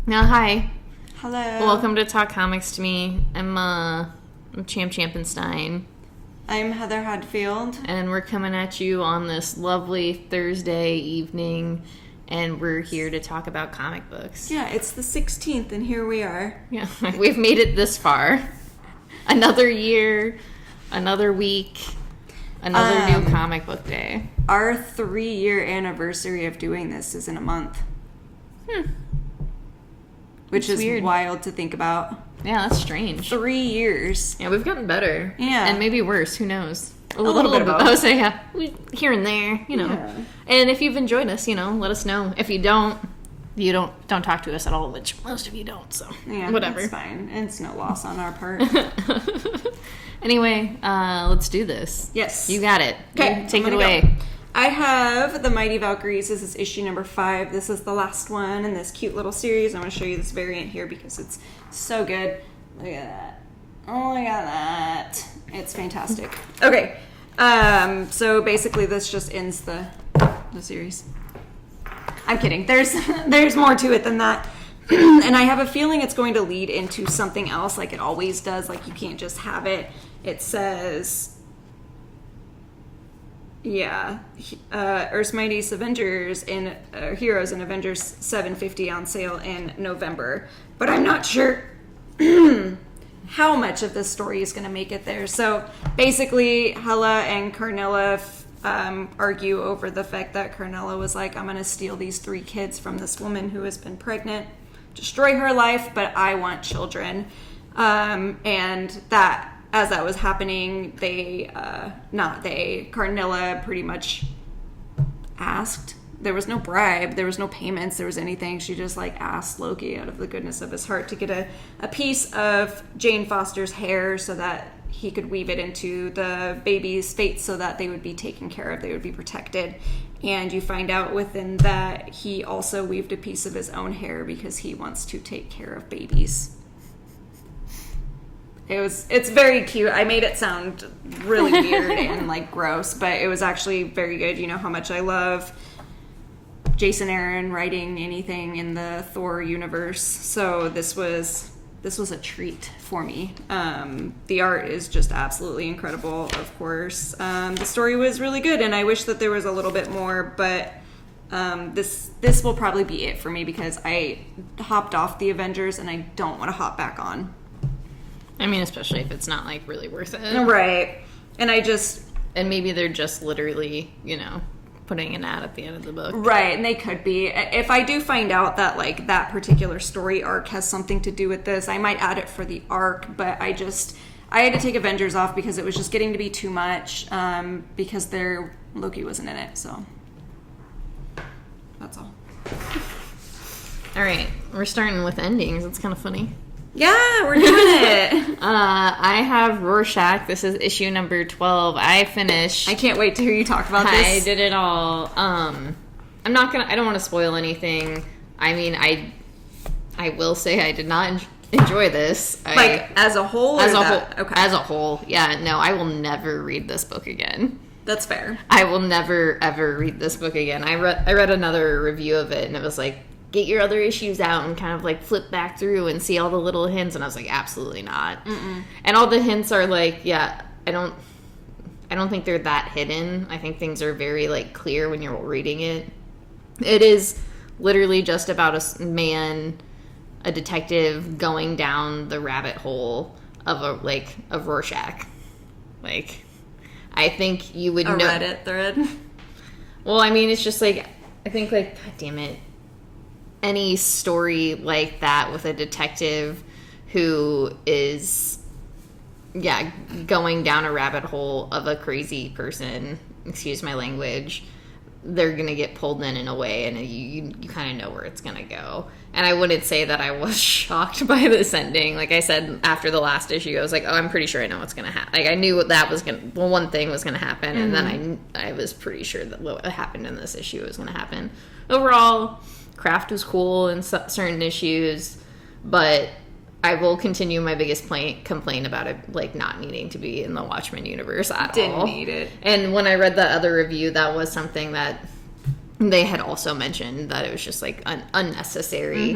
Now, hi. Hello. Welcome to Talk Comics to Me. I'm Champ Champenstein. I'm Heather Hadfield. And we're coming at you on this lovely Thursday evening, and we're here to talk about comic books. Yeah, it's the 16th, and here we are. Yeah, we've made it this far. Another year, another week, another new comic book day. Our 3-year anniversary of doing this is in a month. Which is weird. Wild to think about. Yeah, that's strange. 3 years. Yeah, we've gotten better. Yeah. And maybe worse, who knows? A little bit of both. I would say, yeah, here and there, you know. Yeah. And if you've enjoyed us, let us know. If you don't talk to us at all, which most of you don't, so yeah, whatever. It's fine. It's no loss on our part. Anyway, let's do this. Yes. You got it. Okay. Take it away. I have The Mighty Valkyries. This is issue number 5. This is the last one in this cute little series. I'm going to show you this variant here because it's so good. Look at that. Oh, look at that. It's fantastic. Okay. So basically this just ends the series. I'm kidding. There's more to it than that. And I have a feeling it's going to lead into something else like it always does. Like you can't just have it. It says... Yeah, Earth's Mightiest Avengers and Heroes and Avengers 750 on sale in November. But I'm not sure how much of this story is going to make it there. So basically, Hela and Carnella argue over the fact that Carnella was like, I'm going to steal these 3 kids from this woman who has been pregnant, destroy her life, but I want children. And that... As that was happening, Carnella pretty much asked. There was no bribe, there was no payments, there was anything. She just asked Loki out of the goodness of his heart to get a piece of Jane Foster's hair so that he could weave it into the baby's fate so that they would be taken care of, they would be protected. And you find out within that he also weaved a piece of his own hair because he wants to take care of babies. It's very cute. I made it sound really weird and gross, but it was actually very good. You know how much I love Jason Aaron writing anything in the Thor universe. So this was a treat for me. The art is just absolutely incredible, of course. The story was really good, and I wish that there was a little bit more, but this will probably be it for me because I hopped off the Avengers and I don't want to hop back on. I mean, especially if it's not really worth it. Right. And maybe they're just literally, putting an ad at the end of the book. Right, and they could be. If I do find out that that particular story arc has something to do with this, I might add it for the arc, but I had to take Avengers off because it was just getting to be too much, because Loki wasn't in it, so that's all. All right, we're starting with endings. It's kind of funny. Yeah, we're doing it. I have Rorschach. This is issue number 12. I finished. I can't wait to hear you talk about this. I did it all. I don't want to spoil anything. I mean, I will say I did not enjoy this. As a whole? As a whole. Okay. As a whole. Yeah, no, I will never read this book again. That's fair. I will never, ever read this book again. I read another review of it, and it was get your other issues out and kind of flip back through and see all the little hints, and I was absolutely not. Mm-mm. And all the hints are I don't think they're that hidden. I think things are very clear when you're reading it. It is literally just about a detective going down the rabbit hole of of Rorschach. I think you would know Reddit thread. Well, I mean, it's just I think God damn it. Any story like that with a detective who is, going down a rabbit hole of a crazy person, excuse my language, they're going to get pulled in a way, and you kind of know where it's going to go. And I wouldn't say that I was shocked by this ending. Like I said, after the last issue, I was I'm pretty sure I know what's going to happen. I knew that was one thing was going to happen, mm-hmm. And then I was pretty sure that what happened in this issue was going to happen. Overall, craft was cool in certain issues, but I will continue my biggest complaint about it, not needing to be in the Watchmen universe at all. Didn't need it. And when I read the other review, that was something that they had also mentioned that it was just like unnecessary.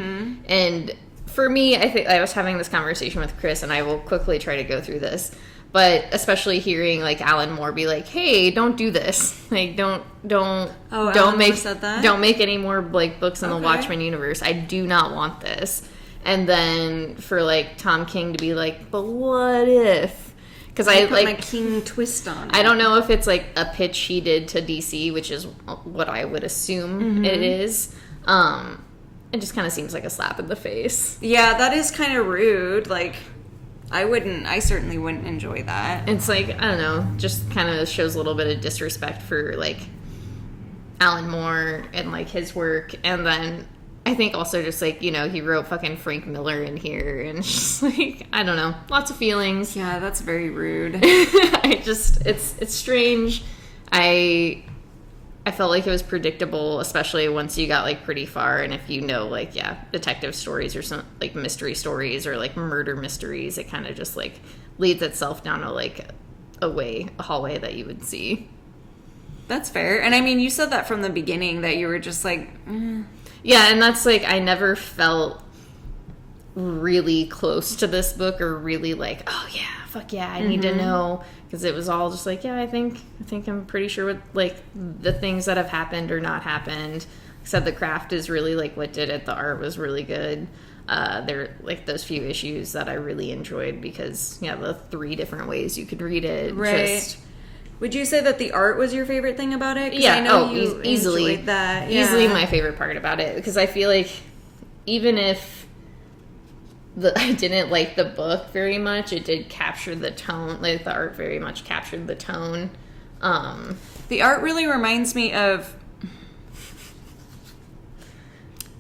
And for me, I think I was having this conversation with Chris, and I will quickly try to go through this, but especially hearing like Alan Moore be like, "Hey, don't do this. Like, don't make any more like books in the Watchmen universe. I do not want this." And then for like Tom King to be like, "But what if?" Because I put like my King twist on it. I don't know if it's like a pitch he did to DC, which is what I would assume it is. It just kind of seems like a slap in the face. Yeah, that is kind of rude. Like, I certainly wouldn't enjoy that. It's like, I don't know, just kind of shows a little bit of disrespect for, like, Alan Moore and, like, his work. And then I think also just, like, you know, he wrote fucking Frank Miller in here. And it's just, like, I don't know, lots of feelings. Yeah, that's very rude. It's strange. I felt like it was predictable, especially once you got like pretty far, and if you know like detective stories or some like mystery stories or like murder mysteries, it kind of just like leads itself down a hallway that you would see. That's fair. And I mean, you said that from the beginning that you were just like, yeah, and that's like I never felt really close to this book or really like, oh yeah, fuck yeah, I need to know, because it was all just like, yeah, I think I'm pretty sure what like the things that have happened or not happened. Except the craft is really like what did it. The art was really good. There like those few issues that I really enjoyed because the 3 different ways you could read it. Right. Would you say that the art was your favorite thing about it? Yeah. I know you easily enjoyed that. Yeah. Easily my favorite part about it, because I feel like even if I didn't like the book very much, it did capture the tone. Like the art very much captured the tone. The art really reminds me of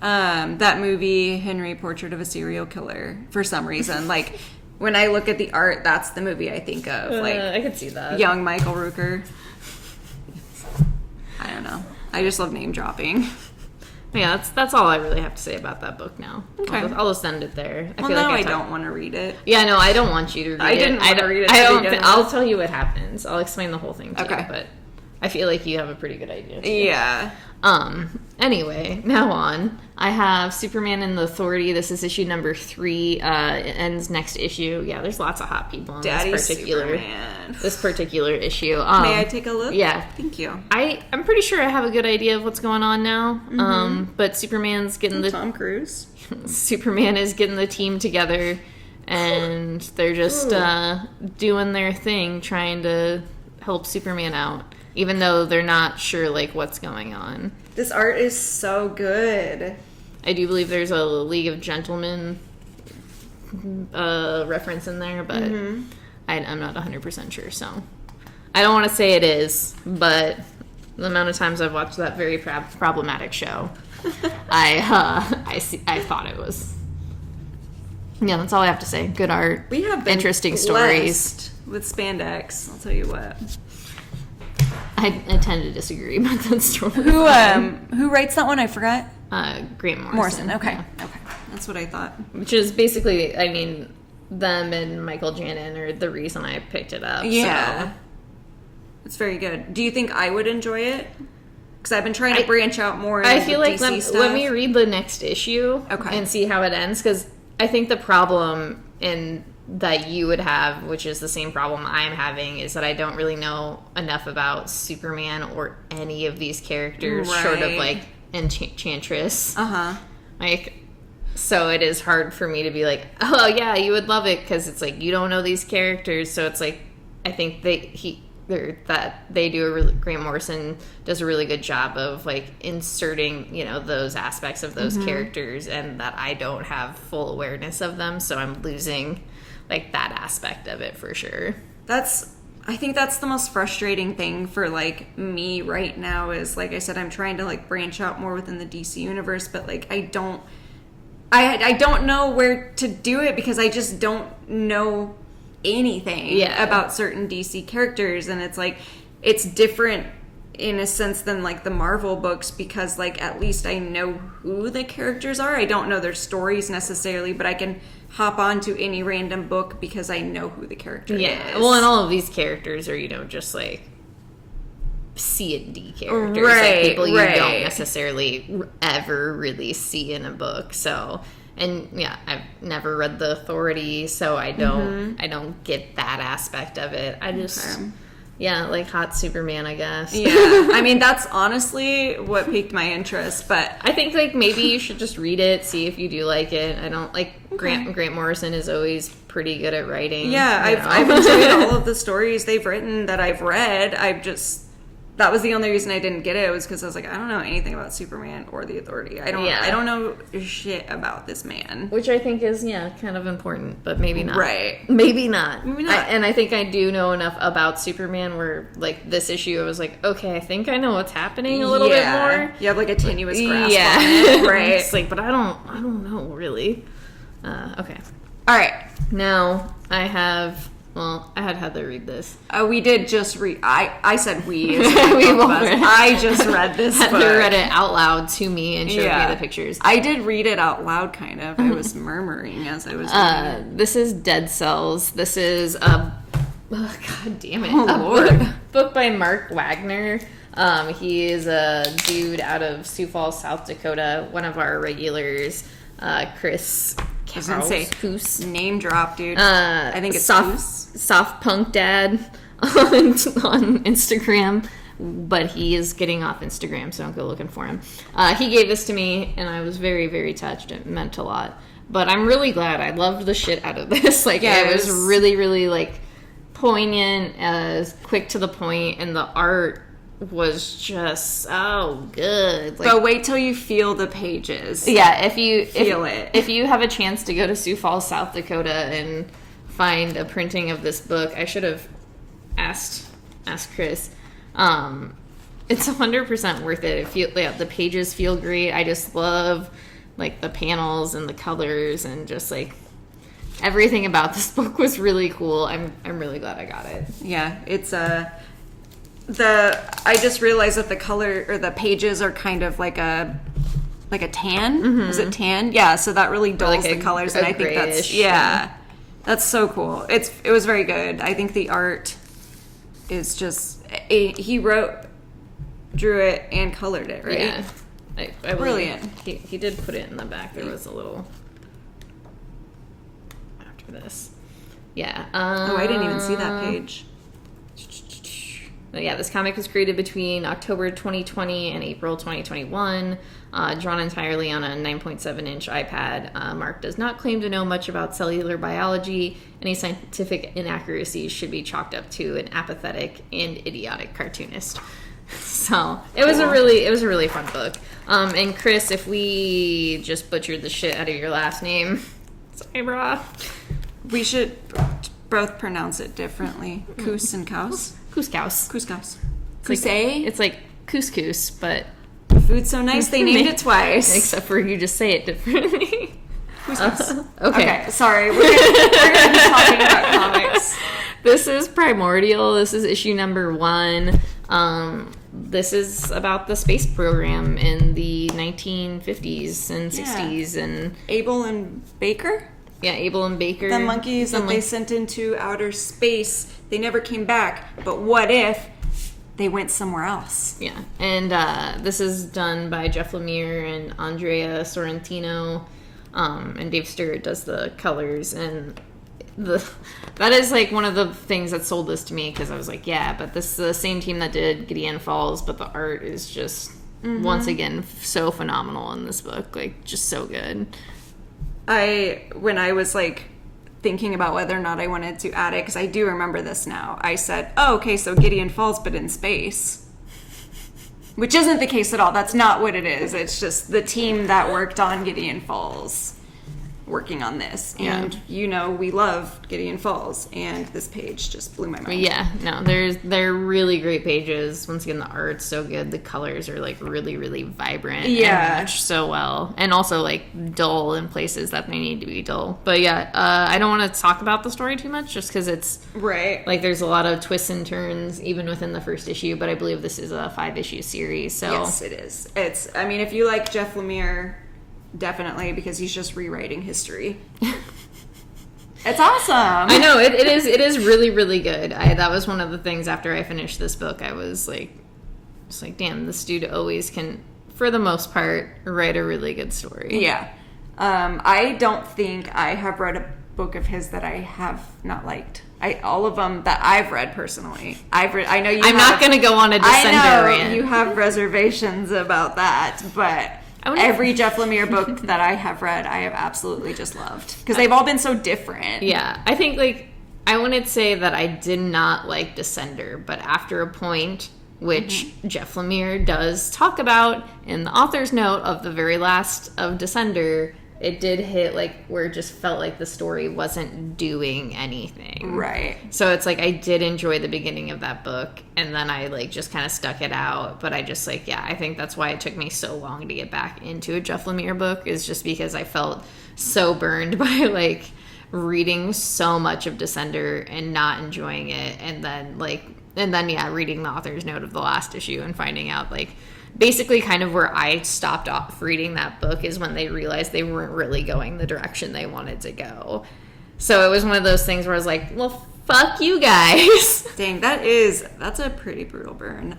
that movie Henry, Portrait of a Serial Killer, for some reason. Like when I look at the art, that's the movie I think of. Like I could see that. Young Michael Rooker. I don't know. I just love name dropping. Yeah, that's all I really have to say about that book now. Okay. I'll just end it there. I don't want to read it. Yeah, no, I don't want you to read it. I didn't want to read it. I'll tell you what happens. I'll explain the whole thing to you, but I feel like you have a pretty good idea too. Yeah. Anyway, now on. I have Superman and the Authority. This is issue number 3. It ends next issue. Yeah, there's lots of hot people in this particular issue. May I take a look? Yeah. Thank you. I'm pretty sure I have a good idea of what's going on now. But Superman's getting Tom Cruise. Superman is getting the team together, and they're just doing their thing, trying to help Superman out, even though they're not sure like what's going on. This art is so good. I do believe there's a League of Gentlemen reference in there, but I'm not 100% sure, so I don't want to say it is, but the amount of times I've watched that very problematic show, I thought it was. Yeah, that's all I have to say. Good art. We have been interesting stories with spandex. I'll tell you what. I tend to disagree about that story. Who writes that one? I forgot. Grant Morrison. Okay. Okay. That's what I thought. Which is basically, I mean, them and Michael Janin are the reason I picked it up. Yeah. So. It's very good. Do you think I would enjoy it? Because I've been trying to branch out more into I feel like DC stuff. let me read the next issue and see how it ends, because I think the problem that you would have, which is the same problem I'm having, is that I don't really know enough about Superman or any of these characters short of like Enchantress. Like, so it is hard for me to be like, oh yeah, you would love it, because it's like you don't know these characters. So it's like I think Grant Morrison does a really good job of like inserting, those aspects of those characters, and that I don't have full awareness of them, so I'm losing like that aspect of it for sure. I think that's the most frustrating thing for like me right now is, like I said, I'm trying to like branch out more within the DC universe, but like I don't know where to do it, because I just don't know anything about certain DC characters. And it's like it's different in a sense than like the Marvel books, because like at least I know who the characters are. I don't know their stories necessarily, but I can hop onto any random book because I know who the character is. Well, and all of these characters are, just like C and D characters, Right, like people you right. don't necessarily ever really see in a book. So, and yeah, I've never read The Authority, so I don't get that aspect of it. I just, yeah, like hot Superman, I guess. Yeah, I mean, that's honestly what piqued my interest, but I think like maybe you should just read it, see if you do like it. I don't like Grant Morrison is always pretty good at writing. yeah, you know? I've enjoyed all of the stories they've written that I've read. That was the only reason I didn't get it, was because I was like, I don't know anything about Superman or the Authority. I don't know shit about this man. Which I think is, kind of important, but maybe not. Right. Maybe not. Maybe not. And I think I do know enough about Superman where, like, this issue, I was like, okay, I think I know what's happening a little bit more. You have, like, a tenuous grasp on Yeah. it, right? It's like, but I don't know, really. Okay. All right. Now, I had Heather read this. We did just read. I said we. We both read it. I just read this book. Heather read it out loud to me and showed me the pictures. I did read it out loud, kind of. I was murmuring as I was reading it. This is Dead Cells. This is God damn it. Oh, Lord. Book by Mark Wagner. He is a dude out of Sioux Falls, South Dakota, one of our regulars. Chris I was gonna say Coos. Name drop, dude. I think it's soft punk dad on Instagram, but he is getting off Instagram, so don't go looking for him. He gave this to me, and I was very, very touched. It meant a lot. But I'm really glad. I loved the shit out of this. Like, yeah, it was really, really, like, poignant, quick to the point, and the art was just so good. Like, but wait till you feel the pages. Yeah, if you have a chance to go to Sioux Falls, South Dakota, and find a printing of this book, I should have asked Chris. It's 100% worth it. The pages feel great. I just love like the panels and the colors and just like everything about this book was really cool. I'm really glad I got it. Yeah, it's I just realized that the color or the pages are kind of like a tan. Mm-hmm. Is it tan? Yeah, so that really dulls the colors, and I think that's so cool. It was very good. I think the art is just he drew it and colored it, right? Yeah, I brilliant. He did put it in the back. There was a little after this. Yeah. I didn't even see that page. But yeah, this comic was created between October 2020 and April 2021, drawn entirely on a 9.7-inch iPad. Mark does not claim to know much about cellular biology. Any scientific inaccuracies should be chalked up to an apathetic and idiotic cartoonist. So it was a really fun book. And Chris, if we just butchered the shit out of your last name, sorry, brah. We should both pronounce it differently. Coos and Cows. Couscous. It's like couscous, but the food's so nice they named it twice. Except for you just say it differently. Okay, sorry. We're gonna be talking about comics. This is Primordial. This is issue number 1. This is about the space program in the 1950s and 60s and Abel and Baker. Yeah, Abel and Baker. The monkeys that they sent into outer space, they never came back. But what if they went somewhere else? Yeah, and this is done by Jeff Lemire and Andrea Sorrentino, and Dave Stewart does the colors. And that is like one of the things that sold this to me, because I was like, yeah, but this is the same team that did Gideon Falls, but the art is just, once again, so phenomenal in this book. Like, just so good. When I was like thinking about whether or not I wanted to add it, because I do remember this now, I said, oh, okay, so Gideon Falls, but in space. Which isn't the case at all. That's not what it is. It's just the team that worked on Gideon Falls working on this. And, we love Gideon Falls, and this page just blew my mind. Yeah, no, they're really great pages. Once again, the art's so good. The colors are, like, really, really vibrant. Yeah. And match so well. And also, like, dull in places that they need to be dull. But, yeah, I don't want to talk about the story too much, just because it's... Right. Like, there's a lot of twists and turns, even within the first issue, but I believe this is a 5-issue series, so... Yes, it is. If you like Jeff Lemire... Definitely, because he's just rewriting history. It's awesome. I know, it is really, really good. That was one of the things after I finished this book. I was like, It's like, damn, this dude always can, for the most part, write a really good story. Yeah. I don't think I have read a book of his that I have not liked. All of them that I've read personally. I know you. I'm not going to go on a Descender rant. You have reservations about that, but every Jeff Lemire book that I have read, I have absolutely just loved because they've all been so different. Yeah, I think like I wouldn't say that I did not like Descender, but after a point, which Jeff Lemire does talk about in the author's note of the very last of Descender, it did hit like where it just felt like the story wasn't doing anything. Right. So it's like I did enjoy the beginning of that book, and then I like just kind of stuck it out. But I just like, yeah, I think that's why it took me so long to get back into a Jeff Lemire book, is just because I felt so burned by like reading so much of Descender and not enjoying it, and then reading the author's note of the last issue and finding out like basically kind of where I stopped off reading that book is when they realized they weren't really going the direction they wanted to go. So it was one of those things where I was like, well, fuck you guys. Dang, that's a pretty brutal burn.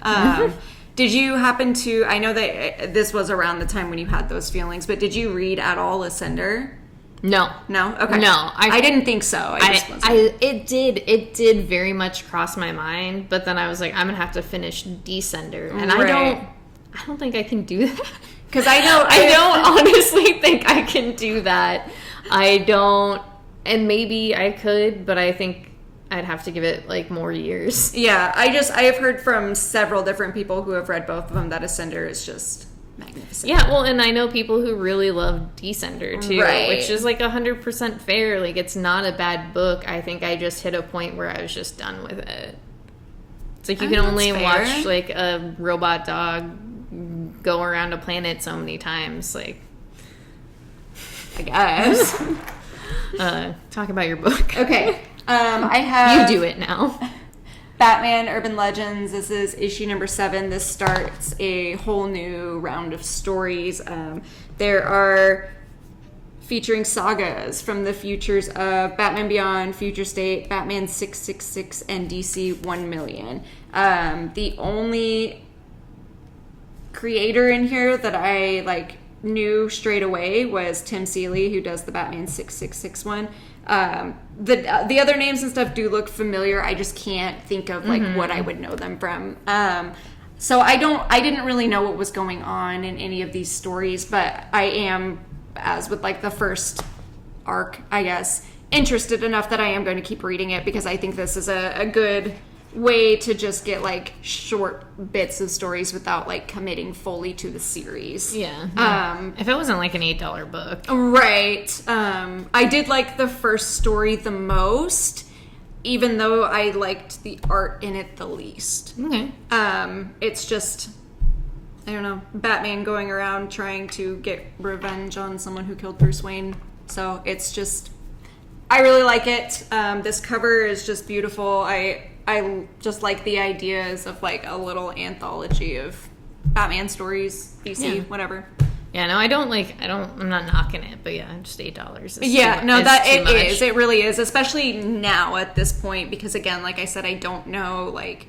Did you happen to, I know that this was around the time when you had those feelings, but did you read at all Ascender? No. No? Okay. No. I didn't think so. It did very much cross my mind, but then I was like, I'm going to have to finish Descender. And I don't think I can do that. Because I don't honestly think I can do that. I don't, and maybe I could, but I think I'd have to give it like more years. Yeah, I have heard from several different people who have read both of them that Ascender is just magnificent. Yeah, well, and I know people who really love Descender too, which is like 100% fair. Like, it's not a bad book. I think I just hit a point where I was just done with it. It's like you can only watch like a robot dog go around a planet so many times, like, I guess. Talk about your book. Okay. I have... You do it now. Batman Urban Legends. This is issue number 7. This starts a whole new round of stories. There are featuring sagas from the futures of Batman Beyond, Future State, Batman 666, and DC 1 Million. The only creator in here that I knew straight away was Tim Seeley, who does the Batman 666 one. The other names and stuff do look familiar. I just can't think of what I would know them from. So I didn't really know what was going on in any of these stories, but I am, as with like the first arc, I guess, interested enough that I am going to keep reading it, because I think this is a good way to just get like short bits of stories without like committing fully to the series. Yeah. If it wasn't like an $8 book. Right. I did like the first story the most, even though I liked the art in it the least. Okay. It's just, I don't know, Batman going around trying to get revenge on someone who killed Bruce Wayne. So it's just, I really like it. This cover is just beautiful. I just like the ideas of like a little anthology of Batman stories, DC, whatever. Yeah, no, I'm not knocking it, but yeah, just $8. It really is, especially now at this point, because again, like I said, I don't know like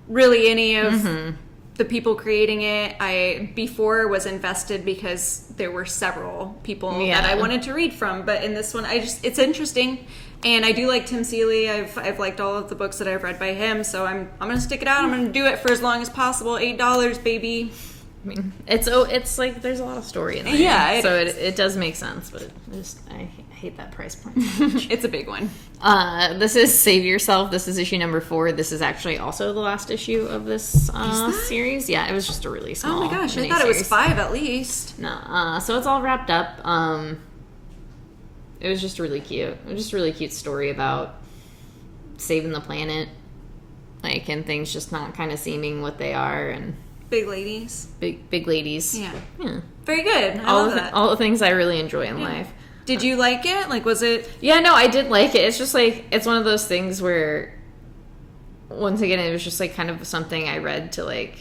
really any of the people creating it. I before was invested because there were several people that I wanted to read from, but in this one, it's interesting. And I do like Tim Seeley. I've liked all of the books that I've read by him, so I'm gonna stick it out. I'm gonna do it for as long as possible. $8, baby. I mean, it's like there's a lot of story in there. Yeah, it does make sense, but I hate that price point. It's a big one. This is Save Yourself. This is issue number 4. This is actually also the last issue of this series. Yeah, it was just a really small. Oh my gosh, I thought it was 5 at least. No, so it's all wrapped up. It was just really cute. It was just a really cute story about saving the planet, like, and things just not kind of seeming what they are, and big ladies. Big ladies. Yeah. Yeah. Very good. I love that. All the things I really enjoy in life. Did you like it? Like, was it? Yeah, no, I did like it. It's just like, it's one of those things where, once again, it was just like kind of something I read to like,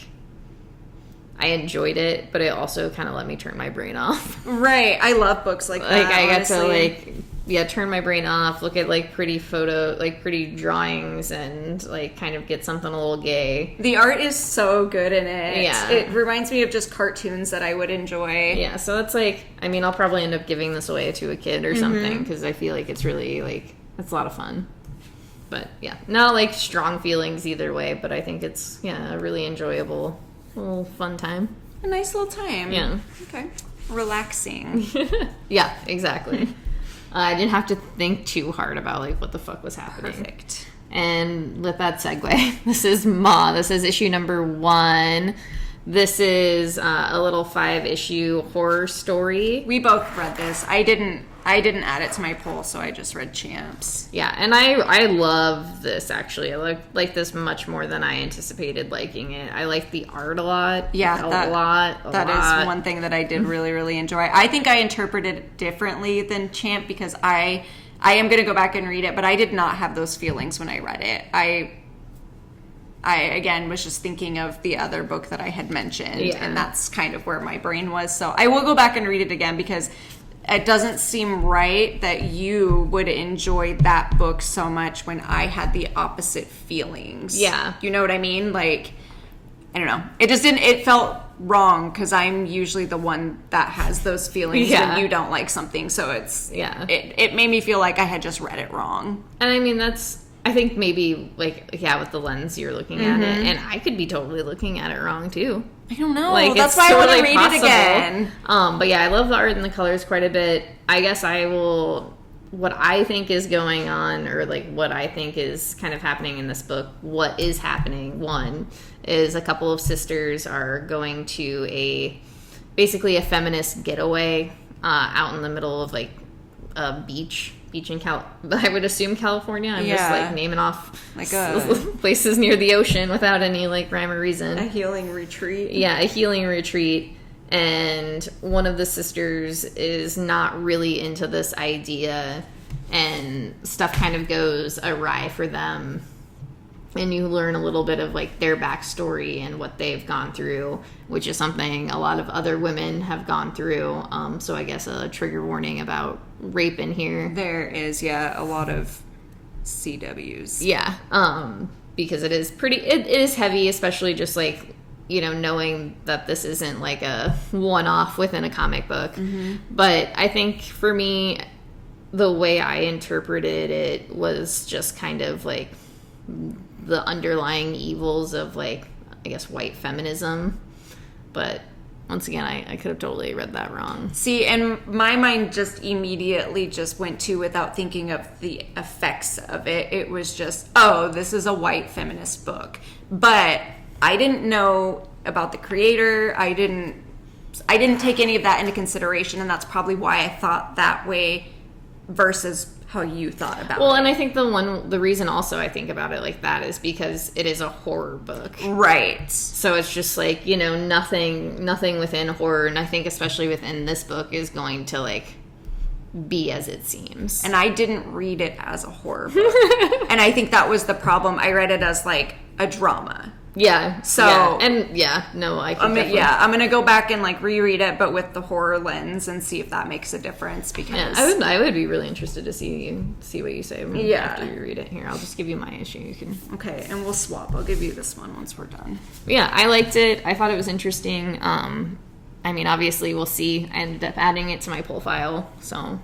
I enjoyed it, but it also kind of let me turn my brain off. Right. I love books like that. Like, I got to like turn my brain off, look at like pretty drawings, and like kind of get something a little gay. The art is so good in it. Yeah. It reminds me of just cartoons that I would enjoy. Yeah, so that's like, I mean, I'll probably end up giving this away to a kid or something, because I feel like it's really like, it's a lot of fun. But yeah, not like strong feelings either way, but I think it's, a really enjoyable little fun time. A nice little time. Yeah. Okay. Relaxing. Yeah, exactly. I didn't have to think too hard about like what the fuck was happening. Perfect. And with that segue, this is Ma. This is issue number 1. This is a little 5-issue horror story. We both read this. I didn't add it to my poll, so I just read Champs. Yeah, and I love this, actually. I like this much more than I anticipated liking it. I like the art a lot. Yeah, a lot. That is one thing that I did really, really enjoy. I think I interpreted it differently than Champ, because I am going to go back and read it, but I did not have those feelings when I read it. I again was just thinking of the other book that I had mentioned, and that's kind of where my brain was. So I will go back and read it again, because it doesn't seem right that you would enjoy that book so much when I had the opposite feelings. Yeah. You know what I mean? Like, I don't know. It just didn't, it felt wrong, because I'm usually the one that has those feelings when you don't like something. So it's, it made me feel like I had just read it wrong. And I mean, that's, I think maybe like, with the lens you're looking at it, and I could be totally looking at it wrong too. I don't know. Like, that's why totally I want to read possible. it again. But yeah, I love the art and the colors quite a bit. I guess I will, what I think is going on, or like what I think is kind of happening in this book, what is happening, one, is a couple of sisters are going to basically a feminist getaway out in the middle of like a beach in I would assume California. I'm just like naming off like places near the ocean without any like rhyme or reason. A healing retreat. Yeah, a healing retreat. And one of the sisters is not really into this idea, and stuff kind of goes awry for them. And you learn a little bit of like their backstory and what they've gone through, which is something a lot of other women have gone through. So I guess a trigger warning about rape in here. There is, a lot of CWs. Yeah, because it is it is heavy, especially just like, knowing that this isn't like a one-off within a comic book. But I think for me, the way I interpreted it was just kind of like the underlying evils of like, I guess, white feminism. But once again, I could have totally read that wrong. See, and my mind just immediately just went to, without thinking of the effects of it, it was just, oh, this is a white feminist book. But I didn't know about the creator. I didn't take any of that into consideration, and that's probably why I thought that way versus how you thought about it. Well, and I think the reason also I think about it like that is because it is a horror book. Right. So it's just like, nothing within horror, and I think especially within this book, is going to like be as it seems. And I didn't read it as a horror book. And I think that was the problem. I read it as like a drama. Yeah. So I can definitely. I'm gonna go back and like reread it, but with the horror lens, and see if that makes a difference. Because I would be really interested to see what you say after you read it. Here, I'll just give you my issue. You can. Okay, and we'll swap. I'll give you this one once we're done. Yeah, I liked it. I thought it was interesting. I mean, obviously, we'll see. I ended up adding it to my pull file, so.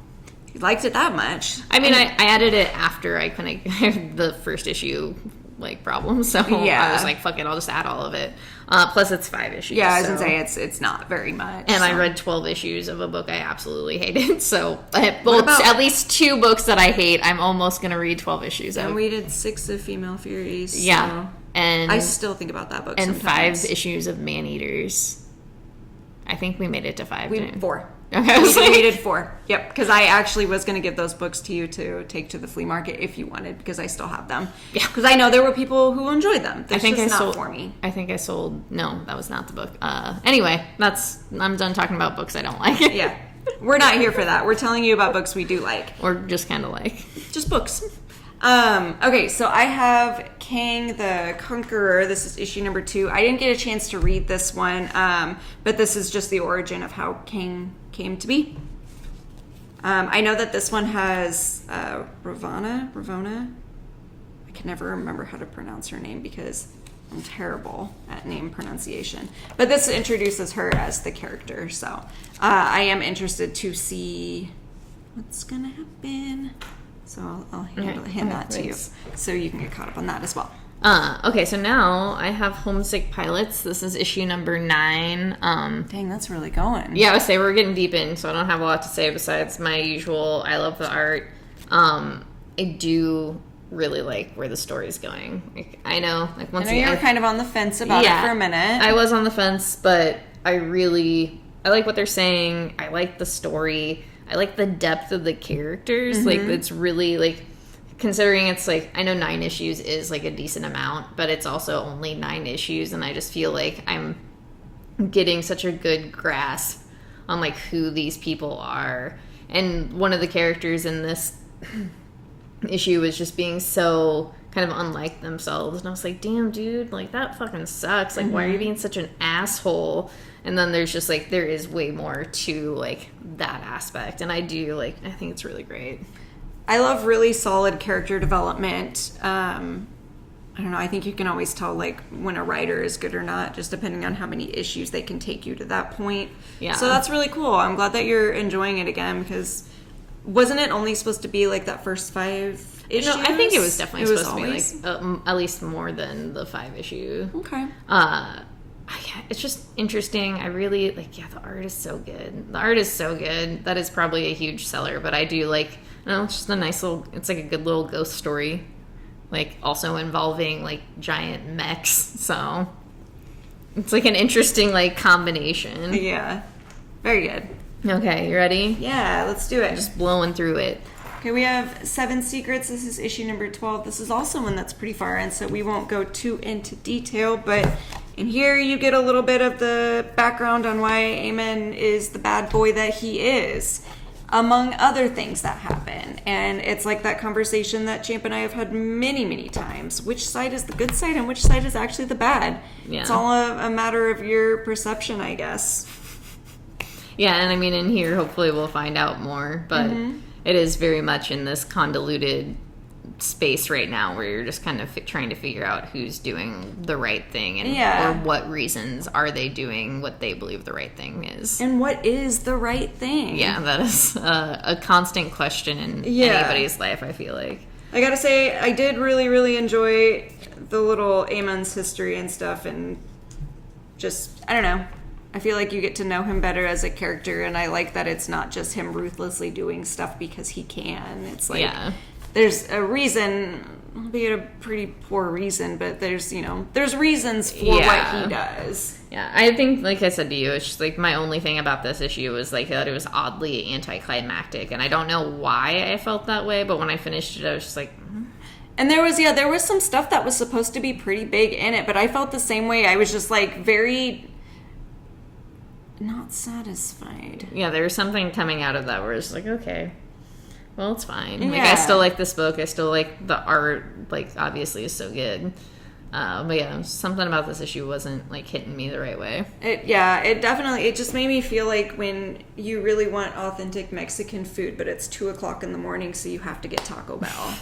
You liked it that much? I mean, I added it after I kind of had the first issue like problem, so I was like, fuck it, I'll just add all of it. Plus it's 5 issues. Yeah, I was gonna say it's not very much. And I read 12 issues of a book I absolutely hated, so at least 2 books that I hate, I'm almost gonna read 12 issues of. And we did 6 of Female Furies. Yeah. So And I still think about that book and sometimes. 5 issues of Man-Eaters. I think we made it to 5. 4. Okay, we did 4. Yep, because I actually was going to give those books to you to take to the flea market if you wanted, because I still have them. Yeah, because I know there were people who enjoyed them. I think just I sold for me. I think I sold. No, that was not the book. Anyway, I'm done talking about books I don't like. Yeah, we're not here for that. We're telling you about books we do like, or just kind of like, just books. Okay, so I have Kang the Conqueror. This is issue number 2. I didn't get a chance to read this one, but this is just the origin of how Kang came to be. I know that this one has Ravonna. I can never remember how to pronounce her name because I'm terrible at name pronunciation. But this introduces her as the character, so I am interested to see what's gonna happen. So I'll hand that to you, so you can get caught up on that as well. Okay, so now I have Homesick Pilots. This is issue number 9. Dang, that's really going. Yeah, I would say we're getting deep in, so I don't have a lot to say besides my usual. I love the art. I do really like where the story's going. Like, I know, like once you were kind of on the fence about it for a minute. I was on the fence, but I like what they're saying. I like the story. I like the depth of the characters. Like, it's really like, considering it's like, I know 9 issues is like a decent amount, but it's also only 9 issues, and I just feel like I'm getting such a good grasp on like who these people are. And one of the characters in this issue was just being so kind of unlike themselves, and I was like, damn dude, like that fucking sucks. Like, why are you being such an asshole? And then there's just like, there is way more to like that aspect, and I think it's really great. I love really solid character development. I don't know, I think you can always tell like when a writer is good or not, just depending on how many issues they can take you to that point. Yeah. So that's really cool. I'm glad that you're enjoying it again, because wasn't it only supposed to be like that first 5 issues? No, I think it was definitely supposed to be like at least more than the 5 issue. Okay. It's just interesting. I really like, the art is so good. That is probably a huge seller, but I do like, it's just a nice little, it's like a good little ghost story, like also involving like giant mechs. So it's like an interesting like combination. Yeah. Very good. Okay, you ready? Yeah, let's do it. Just blowing through it. Okay, we have 7 Secrets. This is issue number 12. This is also one that's pretty far in, so we won't go too into detail, but in here you get a little bit of the background on why Amen is the bad boy that he is, among other things that happen. And it's like that conversation that Champ and I have had many, many times. Which side is the good side and which side is actually the bad? Yeah. It's all a matter of your perception, I guess. Yeah, and I mean, in here, hopefully we'll find out more, but it is very much in this convoluted space right now where you're just kind of trying to figure out who's doing the right thing and or what reasons are they doing what they believe the right thing is. And what is the right thing? Yeah, that is a constant question in anybody's life, I feel like. I gotta say, I did really, really enjoy the little Amen's history and stuff, and just, I don't know. I feel like you get to know him better as a character, and I like that it's not just him ruthlessly doing stuff because he can. It's like, there's a reason, albeit a pretty poor reason, but there's reasons for what he does. Yeah, I think, like I said to you, it's just like my only thing about this issue was like that it was oddly anticlimactic, and I don't know why I felt that way, but when I finished it, I was just like... And there was some stuff that was supposed to be pretty big in it, but I felt the same way. I was just like very... not satisfied. Yeah, there was something coming out of that where it's like, okay, well, it's fine. Like, I still like this book. I still like the art, like, obviously is so good. But yeah, something about this issue wasn't, like, hitting me the right way. It just made me feel like when you really want authentic Mexican food, but it's 2:00 in the morning, so you have to get Taco Bell.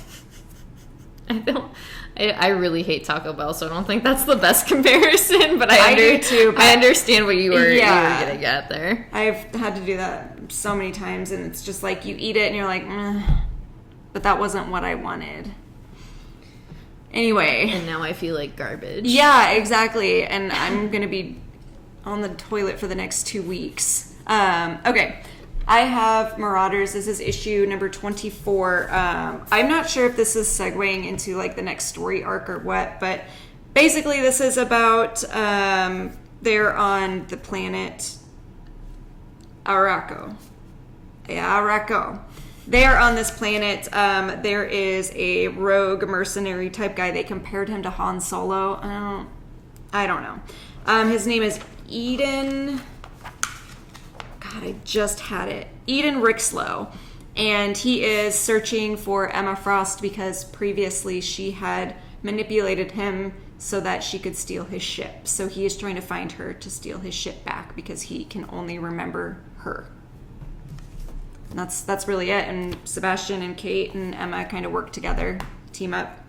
I really hate Taco Bell, so I don't think that's the best comparison, but I do too. But I understand what you were getting at there. I've had to do that so many times, and it's just like you eat it and you're like, but that wasn't what I wanted. Anyway. And now I feel like garbage. Yeah, exactly. And I'm going to be on the toilet for the next 2 weeks. Okay. I have Marauders. This is issue number 24. I'm not sure if this is segueing into like the next story arc or what, but basically this is about they're on the planet Araco. Yeah, Araco. They're on this planet. There is a rogue mercenary type guy. They compared him to Han Solo. I don't know. His name is Eden... God, I just had it. Eden Rixlow. And he is searching for Emma Frost because previously she had manipulated him so that she could steal his ship. So he is trying to find her to steal his ship back because he can only remember her. that's really it. And Sebastian and Kate and Emma kind of work together, team up.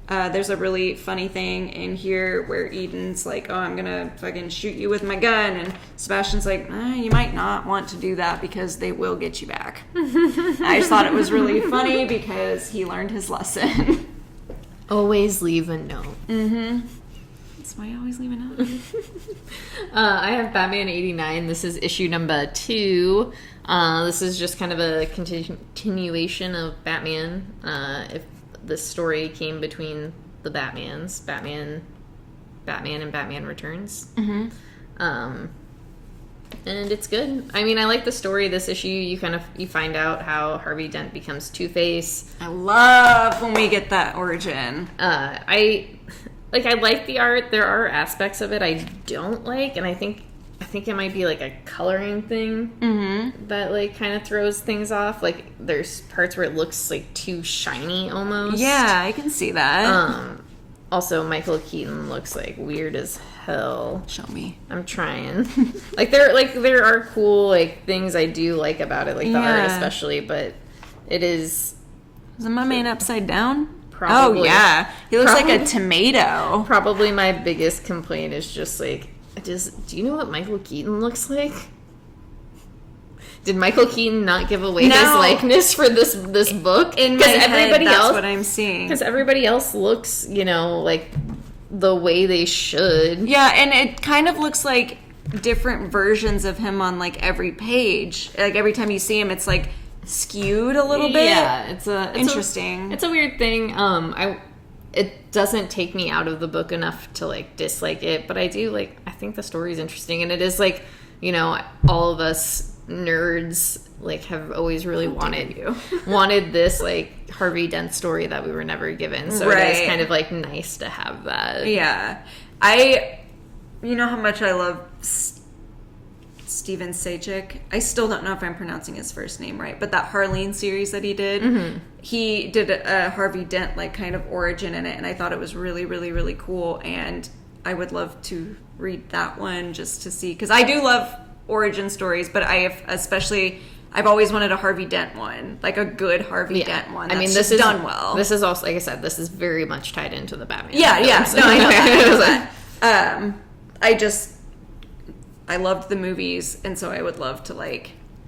There's a really funny thing in here where Eden's like, oh, I'm gonna fucking shoot you with my gun, and Sebastian's like, you might not want to do that because they will get you back. I just thought it was really funny because he learned his lesson. Always leave a note. Mm-hmm. That's why I always leave a note. I have Batman 89. This is issue number 2. This is just kind of a continuation of Batman. If the story came between the Batmans, Batman and Batman Returns. Mm-hmm. And it's good. I mean, I like the story. This issue, you find out how Harvey Dent becomes Two-Face. I love when we get that origin. I like the art. There are aspects of it I don't like, and I think it might be like a coloring thing that like kind of throws things off. Like there's parts where it looks like too shiny almost. Yeah, I can see that. Also, Michael Keaton looks like weird as hell. Show me. I'm trying. there are cool like things I do like about it, like the art especially, but it is. Isn't my man upside down? Probably. Oh yeah, he looks like a tomato. Probably my biggest complaint is just like, do you know what Michael Keaton looks like? Did Michael Keaton not give away his likeness for this book? In my head, that's what I'm seeing. Because everybody else looks, like the way they should. Yeah, and it kind of looks like different versions of him on like every page. Like every time you see him, it's like skewed a little bit. Yeah, it's interesting. It's a weird thing. It doesn't take me out of the book enough to like dislike it, but I think the story is interesting, and it is like, all of us nerds like have always really wanted this like Harvey Dent story that we were never given. So it is kind of like nice to have that. Yeah. You know how much I love Steven Sajik. I still don't know if I'm pronouncing his first name right, but that Harleen series that he did, he did a Harvey Dent like kind of origin in it, and I thought it was really, really, really cool, and I would love to read that one just to see, because I do love origin stories, but I've always wanted a Harvey Dent one, like a good Harvey Dent one. That's this is done well. This is also, like I said, this is very much tied into the Batman. Yeah. So. No, I know that. I loved the movies, and so I would love to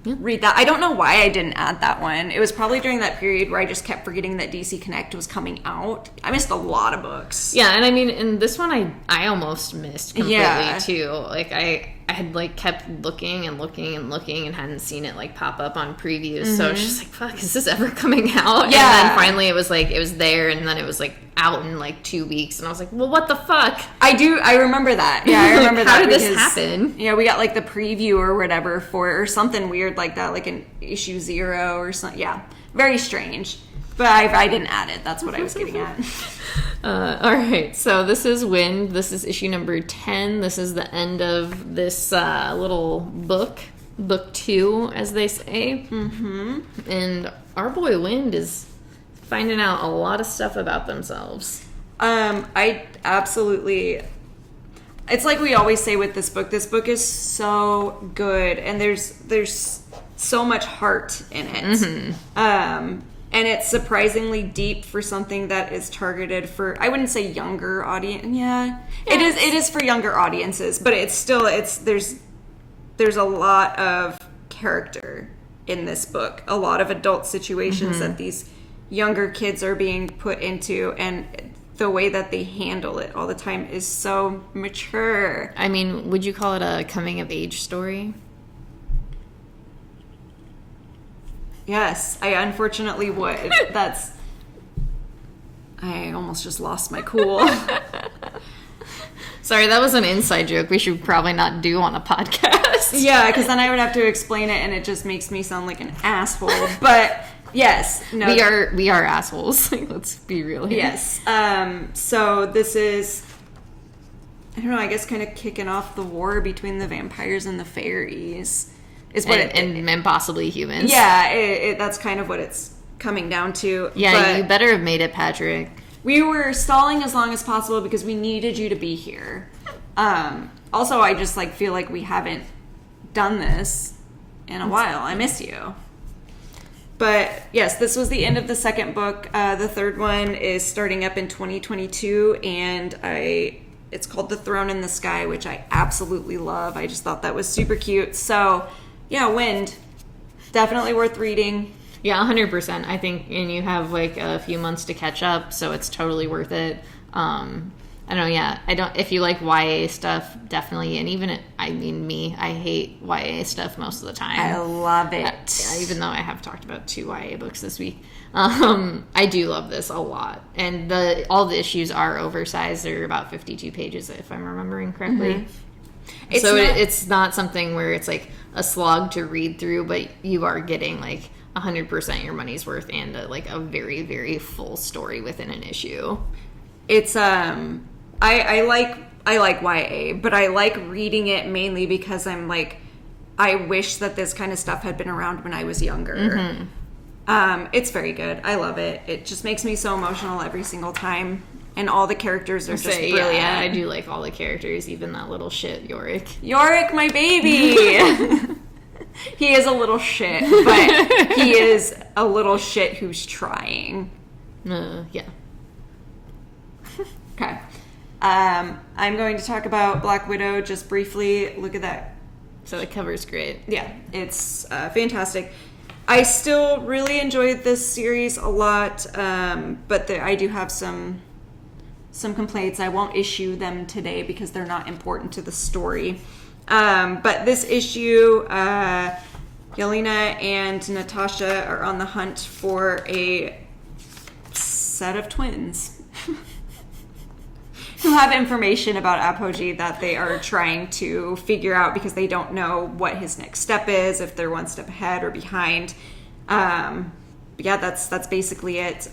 read that. I don't know why I didn't add that one. It was probably during that period where I just kept forgetting that DC Connect was coming out. I missed a lot of books. Yeah, and I mean, in this one, I almost missed completely too. Like I had kept looking and looking and looking and hadn't seen it pop up on previews. So I was just like, fuck, is this ever coming out? Yeah. And then finally it was there, and then it was out in 2 weeks, and I was like, well, what the fuck? I remember that. Yeah, I remember that. How did this happen? Yeah, we got the preview or whatever or something weird like that, like in issue 0 or something. Yeah, very strange. But I didn't add it. That's what I was getting at. All right, so this is Wynd. This is issue number 10. This is the end of this little book 2, as they say. Mm-hmm. And our boy Wynd is finding out a lot of stuff about themselves. I absolutely... It's like we always say with this book. This book is so good, and there's so much heart in it. Mm-hmm. And it's surprisingly deep for something that is targeted for, I wouldn't say younger audience. Yeah. It is for younger audiences, but it's still, there's a lot of character in this book. A lot of adult situations that these younger kids are being put into, and the way that they handle it all the time is so mature. I mean, would you call it a coming of age story? Yes, I unfortunately would. I almost just lost my cool. Sorry, that was an inside joke we should probably not do on a podcast. Yeah, because then I would have to explain it, and it just makes me sound like an asshole. But yes, no, we are assholes. Let's be real here. Yes. So this is, I don't know, I guess kind of kicking off the war between the vampires and the fairies. Is what and possibly humans. Yeah, that's kind of what it's coming down to. Yeah, but you better have made it, Patrick. We were stalling as long as possible because we needed you to be here. Also, I just feel like we haven't done this in a while. I miss you. But yes, this was the end of the second book. The third one is starting up in 2022, and it's called The Throne in the Sky, which I absolutely love. I just thought that was super cute. So, yeah, Wynd, definitely worth reading. Yeah, 100%. I think, and you have like a few months to catch up, so it's totally worth it. I don't know, yeah. If you like YA stuff, definitely, and even, I hate YA stuff most of the time. I love it. Even though I have talked about 2 YA books this week. I do love this a lot. And all the issues are oversized. They're about 52 pages, if I'm remembering correctly. Mm-hmm. It's not something where it's like a slog to read through, but you are getting like 100% your money's worth and a very, very full story within an issue. It's I like YA, but I like reading it mainly because I'm like, I wish that this kind of stuff had been around when I was younger. Mm-hmm. It's very good. I love it. It just makes me so emotional every single time. And all the characters are just brilliant. Yeah, I do like all the characters, even that little shit, Yorick. Yorick, my baby! He is a little shit, but he is a little shit who's trying. Yeah. Okay. I'm going to talk about Black Widow just briefly. Look at that. So the cover's great. Yeah, it's fantastic. I still really enjoyed this series a lot, but I do have some complaints. I won't issue them today because they're not important to the story. But this issue, Yelena and Natasha are on the hunt for a set of twins who have information about Apogee that they are trying to figure out because they don't know what his next step is, if they're one step ahead or behind. But yeah, that's basically it.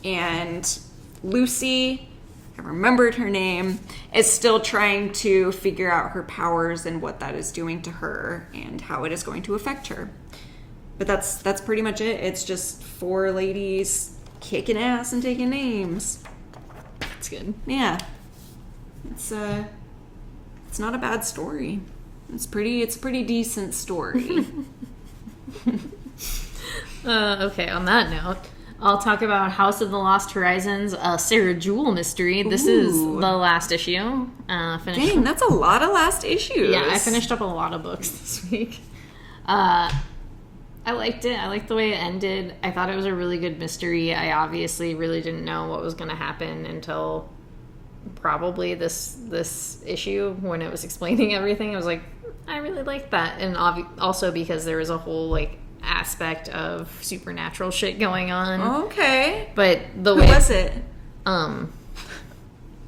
And Lucy, I remembered her name, is still trying to figure out her powers and what that is doing to her and how it is going to affect her. But that's pretty much it. It's just 4 ladies kicking ass and taking names. That's good. Yeah. It's not a bad story. It's a pretty decent story. Okay, on that note, I'll talk about House of the Lost Horizons, a Sarah Jewell mystery. This is the last issue. Dang, that's a lot of last issues. Yeah, I finished up a lot of books this week. I liked it. I liked the way it ended. I thought it was a really good mystery. I obviously really didn't know what was going to happen until probably this issue when it was explaining everything. I was like, I really liked that. And also because there was a whole aspect of supernatural shit going on. Okay. But Who was it?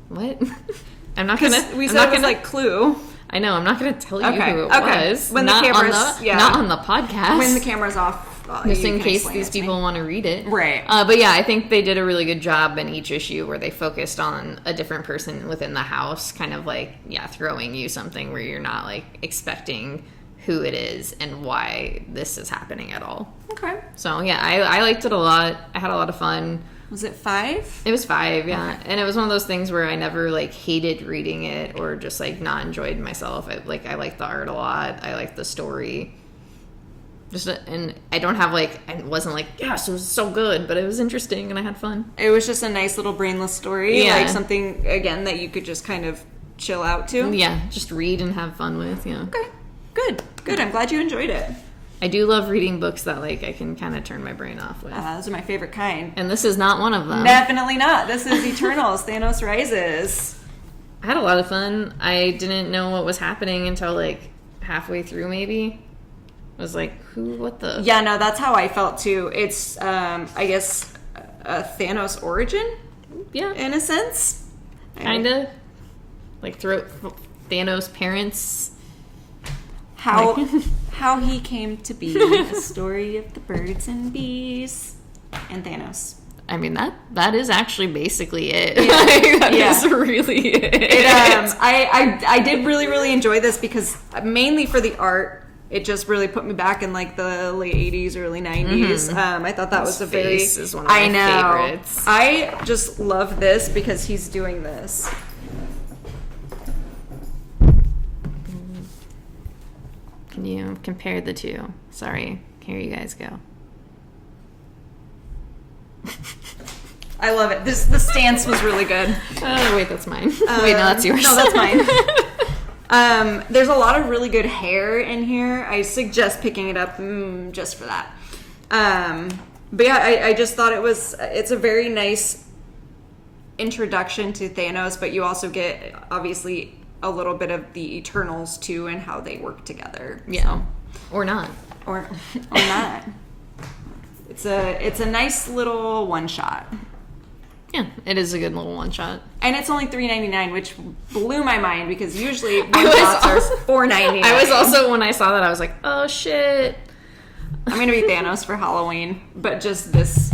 What? I'm not gonna. We said it was Clue. I know. I'm not gonna tell you who it was. When not the camera's not on the podcast. When the camera's off. Just in case these people want to read it. Right. But yeah, I think they did a really good job in each issue where they focused on a different person within the house, kind of throwing you something where you're not expecting who it is and why this is happening at all. Okay. So yeah, I liked it a lot. I had a lot of fun. Was it 5? It was 5, yeah. Okay. And it was one of those things where I never hated reading it or just not enjoyed myself. I liked the art a lot. I liked the story. And I don't have I wasn't yes, it was so good, but it was interesting and I had fun. It was just a nice little brainless story. Yeah. Something, again, that you could just kind of chill out to. Yeah, just read and have fun with, yeah. Okay, good. I'm glad you enjoyed it. I do love reading books that I can kind of turn my brain off with. Those are my favorite kind. And this is not one of them. Definitely not. This is Eternals, Thanos Rises. I had a lot of fun. I didn't know what was happening until halfway through maybe. I was what the? Yeah, no, that's how I felt too. It's, I guess, a Thanos origin? Yeah. In a sense? Kinda. Through Thanos' parents. How he came to be. A story of the birds and bees and Thanos. I mean, that is actually basically it. Yeah. That is really it. I did really, really enjoy this because mainly for the art, it just really put me back in the late 80s, early 90s. Mm-hmm. I thought that was a very... is one of my favorites. I just love this because he's doing this. Can you compare the two? Sorry. Here you guys go. I love it. The stance was really good. Wait, that's mine. Wait, no, that's yours. No, that's mine. There's a lot of really good hair in here. I suggest picking it up just for that. But yeah, I just thought it's a very nice introduction to Thanos, but you also get, obviously, a little bit of the Eternals, too, and how they work together. Yeah. So. Or not. Or not. It's a nice little one-shot. Yeah, it is a good little one-shot. And it's only $3.99, which blew my mind because usually one-shots are $4.99. I was also, when I saw that, I was like, oh, shit. I'm going to be Thanos for Halloween, but just this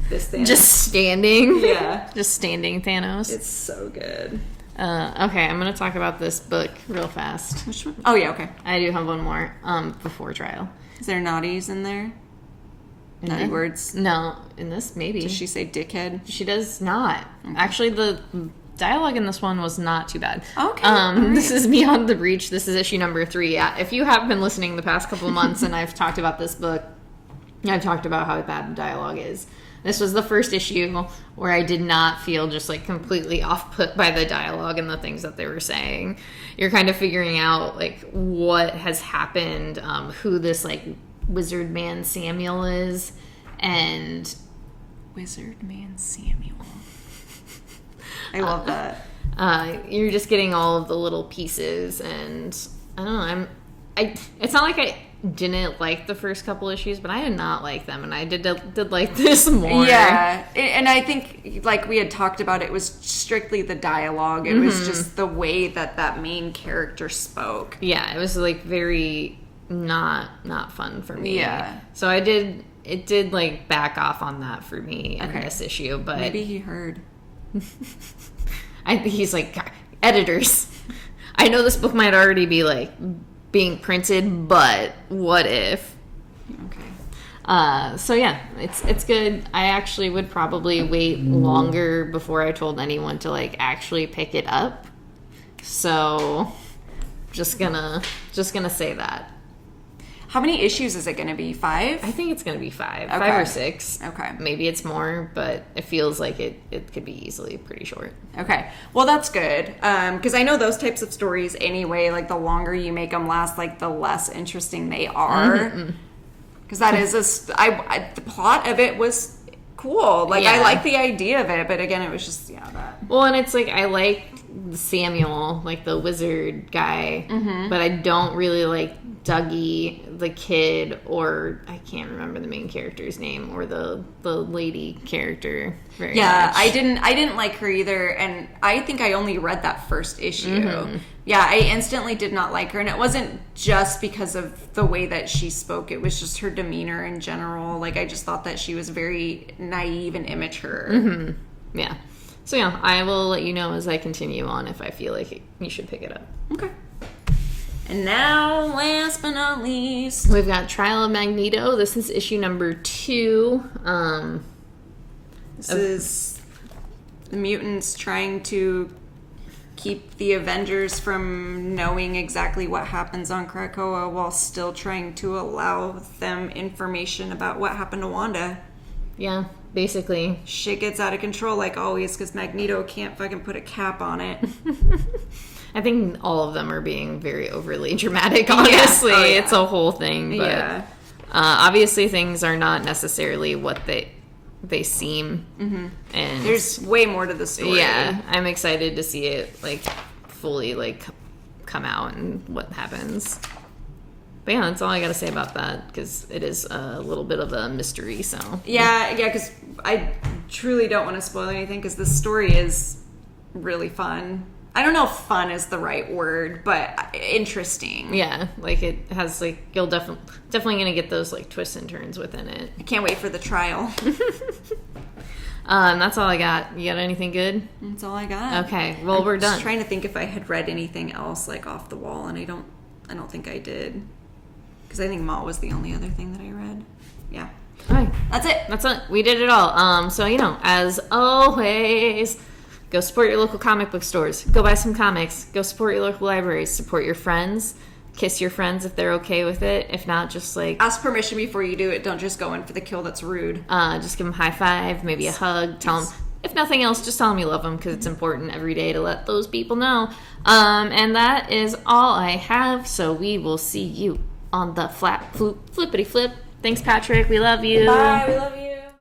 Thanos. Just standing? Yeah. Just standing Thanos. It's so good. Okay, I'm going to talk about this book real fast. Which one? Oh, yeah, okay. I do have one more before trial. Is there naughties in there? Naughty words? No, in this, maybe. Does she say dickhead? She does not. Okay. Actually, the dialogue in this one was not too bad. Okay. Right. This is Beyond the Breach. This is issue number 3. Yeah, if you have been listening the past couple of months and I've talked about this book, I've talked about how bad the dialogue is. This was the first issue where I did not feel just like completely off-put by the dialogue and the things that they were saying. You're kind of figuring out like what has happened, who this like Wizard Man Samuel is, and Wizard Man Samuel. I love that. You're just getting all of the little pieces, and I don't know. It's not like I didn't like the first couple issues, but I did not like them, and I did like this more. Yeah, and I think like we had talked about, it was strictly the dialogue. It was just the way that main character spoke. Yeah, it was like very not fun for me. Yeah. So it did like back off on that for me in this issue, but maybe he heard. I think he's like, editors, I know this book might already be like being printed, but what if? Okay. So yeah, it's good. I actually would probably wait longer before I told anyone to like actually pick it up. So just gonna say that. How many issues is it going to be? 5? I think it's going to be 5. Okay. 5 or 6. Okay. Maybe it's more, but it feels like it could be easily pretty short. Okay. Well, that's good. Because I know those types of stories anyway, like the longer you make them last, like the less interesting they are. Because that is the plot of it was cool. Like, I like the idea of it, but again, it was just, that. Well, and it's like, I like Samuel, like the wizard guy, but I don't really like Dougie, the kid, or I can't remember the main character's name, or the lady character very much. I didn't like her either, and I think I only read that first issue. Yeah, I instantly did not like her, and it wasn't just because of the way that she spoke, it was just her demeanor in general. Like, I just thought that she was very naive and immature. Yeah. So yeah, I will let you know as I continue on if I feel like you should pick it up. Okay. And now, last but not least, we've got Trial of Magneto. This is issue number 2. This is the mutants trying to keep the Avengers from knowing exactly what happens on Krakoa while still trying to allow them information about what happened to Wanda. Yeah, basically. Shit gets out of control like always because Magneto can't fucking put a cap on it. I think all of them are being very overly dramatic, honestly. It's a whole thing. But obviously things are not necessarily what they seem. And there's way more to the story. Yeah, I'm excited to see it like fully like come out and what happens. But yeah, that's all I gotta say about that, because it is a little bit of a mystery. So yeah, because I truly don't want to spoil anything, because this story is really fun. I don't know if fun is the right word, but interesting. Yeah, like it has like, you'll definitely gonna get those like twists and turns within it. I can't wait for the trial. That's all I got. You got anything good? That's all I got. Okay, well, we're done. I'm just trying to think if I had read anything else like off the wall, and I don't think I did, because I think Ma was the only other thing that I read. Yeah. All right, that's it. We did it all. So as always, go support your local comic book stores. Go buy some comics. Go support your local libraries. Support your friends. kiss your friends if they're okay with it. If not, just like ask permission before you do it. Don't just go in for the kill that's rude. just give them a high five, maybe a hug. Tell them, if nothing else, just tell them you love them, because it's important every day to let those people know. And that is all I have. So we will see you on the flippity flip. Thanks, Patrick. We love you. Bye. We love you.